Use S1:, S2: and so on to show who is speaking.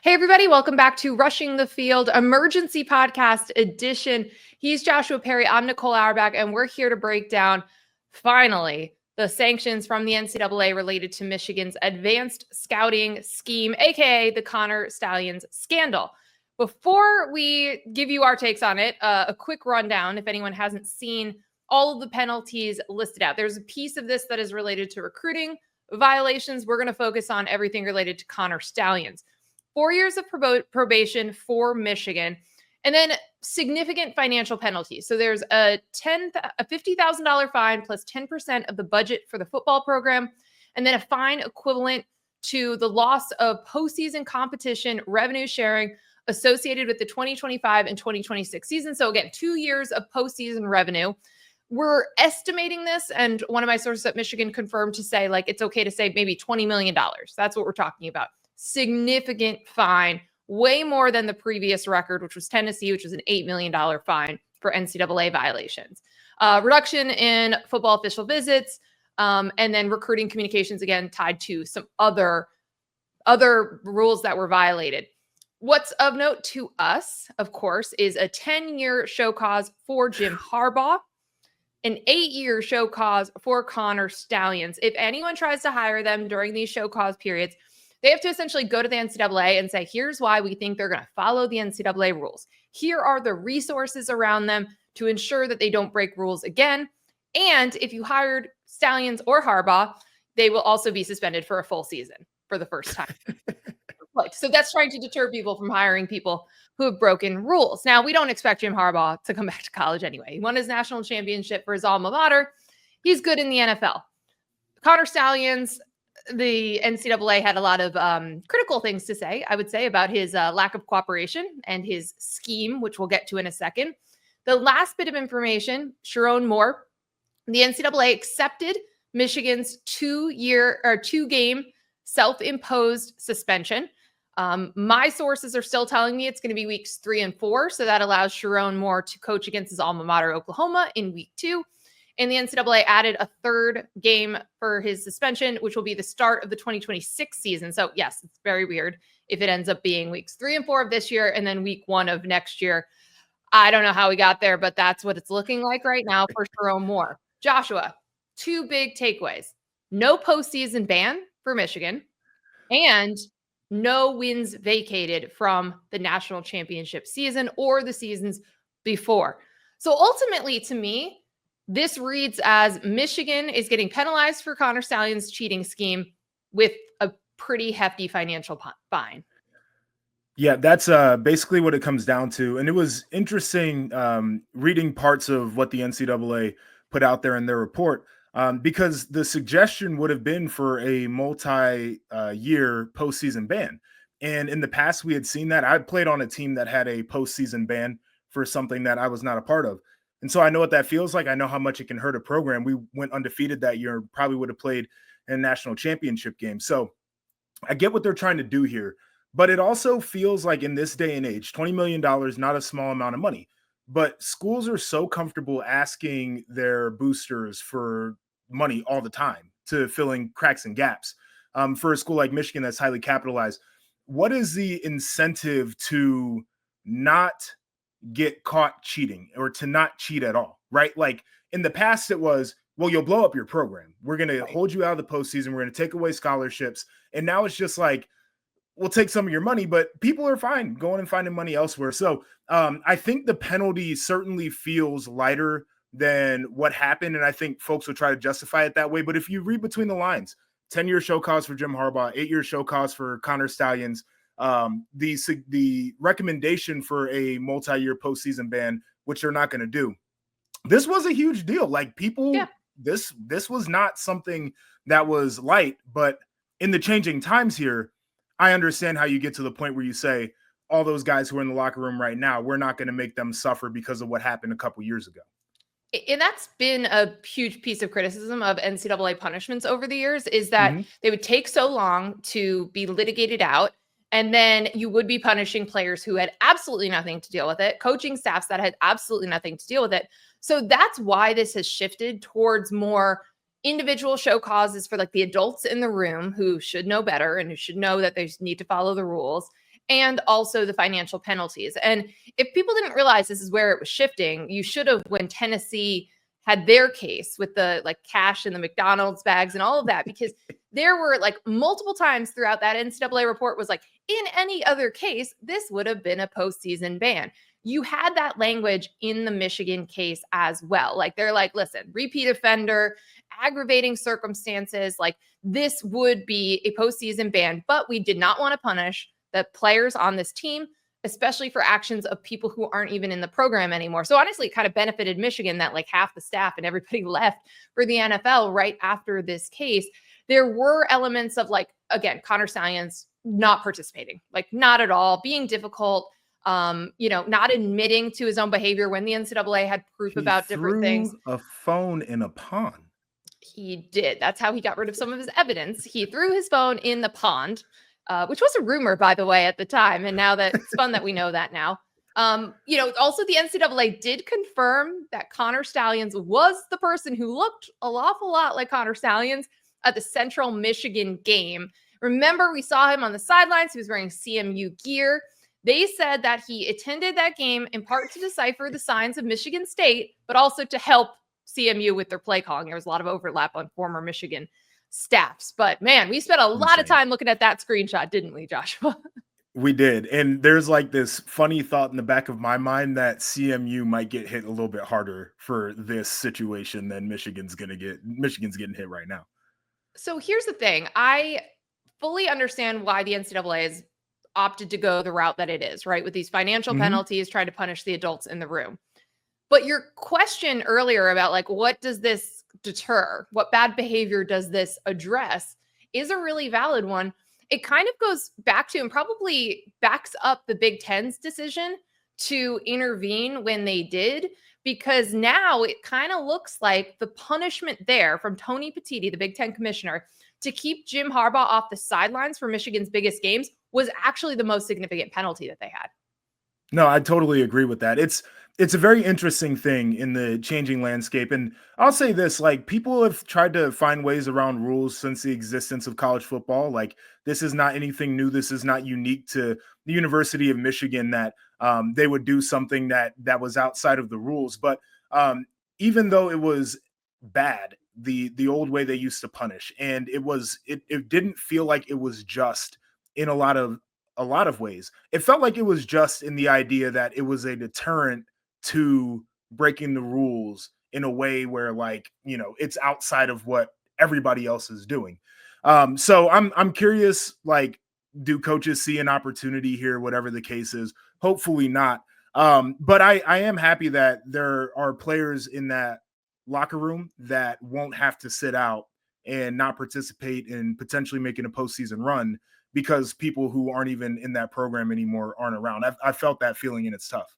S1: Hey, everybody, welcome back to Rushing the Field Emergency Podcast Edition. He's Joshua Perry. I'm Nicole Auerbach, and we're here to break down, finally, the sanctions from the NCAA related to Michigan's advanced scouting scheme, aka the Connor Stalions scandal. Before we give you our takes on it, a quick rundown if anyone hasn't seen all of the penalties listed out. There's a piece of this that is related to recruiting violations. We're going to focus on everything related to Connor Stalions. 4 years of probation for Michigan, and then significant financial penalties. So there's a $50,000 fine plus 10% of the budget for the football program, and then a fine equivalent to the loss of postseason competition revenue sharing associated with the 2025 and 2026 season. So again, 2 years of postseason revenue. We're estimating this, and one of my sources at Michigan confirmed to say, like, it's okay to say maybe $20 million. That's what we're talking about. Significant fine, way more than the previous record, which was Tennessee, which was an $8 million fine for NCAA violations. Reduction in football official visits, and then recruiting communications, again, tied to some other rules that were violated. What's of note to us, of course, is a 10-year show cause for Jim Harbaugh, an 8-year show cause for Connor Stalions. If anyone tries to hire them during these show cause periods, they have to essentially go to the NCAA and say, here's why we think they're going to follow the NCAA rules. Here are the resources around them to ensure that they don't break rules again. And if you hired Stalions or Harbaugh, they will also be suspended for a full season for the first time. So that's trying to deter people from hiring people who have broken rules. Now, we don't expect Jim Harbaugh to come back to college anyway. He won his national championship for his alma mater. He's good in the NFL. Connor Stalions, the NCAA had a lot of critical things to say, I would say, about his lack of cooperation and his scheme, which we'll get to in a second. The last bit of information, Sharon Moore, the NCAA accepted Michigan's 2-game self-imposed suspension. My sources are still telling me it's going to be weeks 3 and 4. So that allows Sharon Moore to coach against his alma mater, Oklahoma, in week 2. And the NCAA added a 3rd game for his suspension, which will be the start of the 2026 season. So yes, it's very weird if it ends up being weeks 3 and 4 of this year and then week 1 of next year. I don't know how we got there, but that's what it's looking like right now for Sharon Moore. Joshua, 2 big takeaways. No postseason ban for Michigan and no wins vacated from the national championship season or the seasons before. So ultimately, to me, this reads as Michigan is getting penalized for Connor Stalions' cheating scheme with a pretty hefty financial fine.
S2: Yeah, that's basically what it comes down to. And it was interesting reading parts of what the NCAA put out there in their report because the suggestion would have been for a multi-year postseason ban. And in the past, we had seen that. I played on a team that had a postseason ban for something that I was not a part of. And so I know what that feels like. I know how much it can hurt a program. We went undefeated that year, probably would have played in a national championship game. So I get what they're trying to do here, but it also feels like in this day and age, $20 million, not a small amount of money, but schools are so comfortable asking their boosters for money all the time to fill in cracks and gaps. For a school like Michigan that's highly capitalized, what is the incentive to not get caught cheating or to not cheat at all, right? Like in the past, it was, well, you'll blow up your program. We're going to hold you out of the postseason. We're going to take away scholarships. And now it's just like, we'll take some of your money, but people are fine going and finding money elsewhere. So I think the penalty certainly feels lighter than what happened. And I think folks will try to justify it that way. But if you read between the lines, 10-year show cause for Jim Harbaugh, 8-year show cause for Connor Stalions, the recommendation for a multi-year postseason ban, which they're not going to do. This was a huge deal. Like people, this was not something that was light, but in the changing times here, I understand how you get to the point where you say all those guys who are in the locker room right now, we're not going to make them suffer because of what happened a couple years ago.
S1: And that's been a huge piece of criticism of NCAA punishments over the years is that they would take so long to be litigated out. And then you would be punishing players who had absolutely nothing to deal with it, coaching staffs that had absolutely nothing to deal with it. So that's why this has shifted towards more individual show causes for like the adults in the room who should know better and who should know that they need to follow the rules. and also the financial penalties. And if people didn't realize this is where it was shifting, you should have, when Tennessee had their case with the like cash in the McDonald's bags and all of that, because there were like multiple times throughout that NCAA report was like, in any other case, this would have been a postseason ban. You had that language in the Michigan case as well. Like they're like, listen, repeat offender, aggravating circumstances, like this would be a postseason ban, but we did not want to punish the players on this team, especially for actions of people who aren't even in the program anymore. So honestly, it kind of benefited Michigan that like half the staff and everybody left for the NFL right after this case. There were elements of like, again, Connor Stalions not participating, like not at all, being difficult, not admitting to his own behavior when the NCAA had proof about different things.
S2: A phone in a pond.
S1: He did. That's how he got rid of some of his evidence. He threw his phone in the pond, which was a rumor, by the way, at the time. And now that it's fun that we know that now. Also the NCAA did confirm that Connor Stalions was the person who looked an awful lot like Connor Stalions at the Central Michigan game. Remember, we saw him on the sidelines. He was wearing CMU gear. They said that he attended that game in part to decipher the signs of Michigan State, but also to help CMU with their play calling. There was a lot of overlap on former Michigan staffs. But man, we spent a lot of time looking at that screenshot, didn't we, Joshua?
S2: We did. And there's like this funny thought in the back of my mind that CMU might get hit a little bit harder for this situation than Michigan's getting hit right now.
S1: So here's the thing. I fully understand why the NCAA has opted to go the route that it is, right? With these financial penalties, trying to punish the adults in the room. But your question earlier about like, what does this deter? What bad behavior does this address is a really valid one. It kind of goes back to and probably backs up the Big Ten's decision to intervene when they did, because now it kind of looks like the punishment there from Tony Petitti, the Big Ten commissioner, to keep Jim Harbaugh off the sidelines for Michigan's biggest games was actually the most significant penalty that they had.
S2: No, I totally agree with that. It's a very interesting thing in the changing landscape. And I'll say this, like people have tried to find ways around rules since the existence of college football. Like this is not anything new. This is not unique to the University of Michigan that they would do something that was outside of the rules. But even though it was bad, the old way they used to punish, and it didn't feel like it was just in a lot of ways. It felt like it was just in the idea that it was a deterrent to breaking the rules in a way where it's outside of what everybody else is doing. So I'm curious, like, do coaches see an opportunity here, whatever the case is? Hopefully not. But I am happy that there are players in that locker room that won't have to sit out and not participate in potentially making a postseason run because people who aren't even in that program anymore aren't around. I felt that feeling, and it's tough.